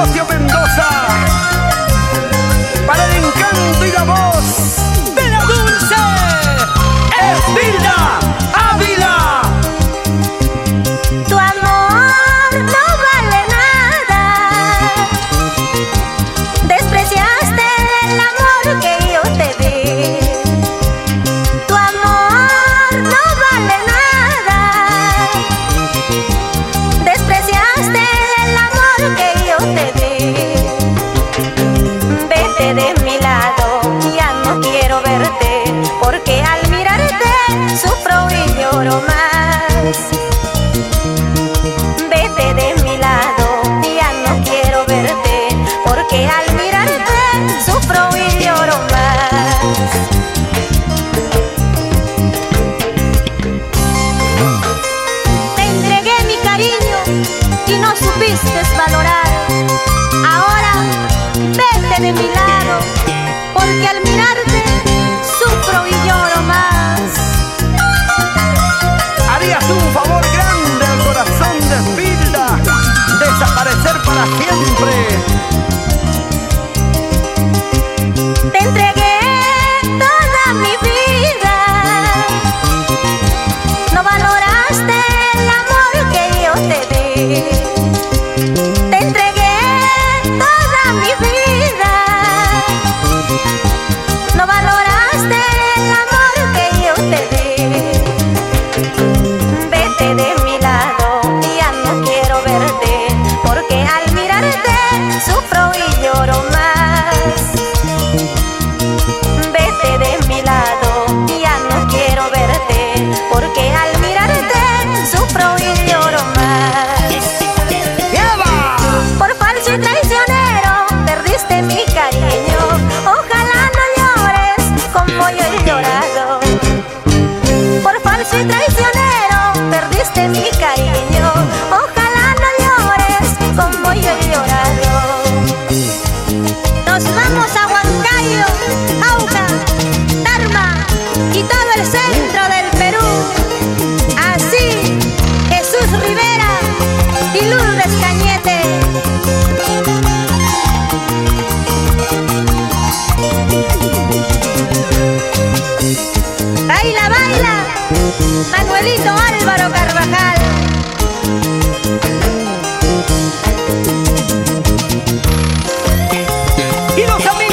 Horacio Mendoza, para el encanto y la voz de la dulce Esbilda Ávila. Tu amor no vale nada, despreciaste el amor que yo te di. Tu amor no vale nada, despreciaste el amor que yo te di. Vete de mi lado, ya no quiero verte, porque al mirarte sufro y lloro más. Vete de mi lado, ya no quiero verte, porque al mirarte sufro y lloro más. Te entregué mi cariño y no supiste valorar. Ahora vete de mi lado, porque al mirarte sufro y lloro más. Harías un favor grande al corazón de Esbilda, desaparecer para siempre. Te entregué toda mi vida, no valoraste el amor que yo te di. Te entregué toda mi vida, no valoraste el amor que yo te di. Vete de mi lado, ya no quiero verte, porque al mirarte sufro y lloro más. Vete de mi lado, ya no quiero verte, porque al mirarte sufro y lloro más. Por falso y traicionero perdiste mi cariño, ojalá no llores como yo he llorado. Por falso y traicionero perdiste mi cariño, ojalá no llores como yo he llorado. Nos vamos a Huancayo, Jauja, Tarma y todo el centro del Perú. Así, Jesús Rivera y Lourdes Cañete. Baila, baila, Manuelito Álvaro Carvajal. Y los amigos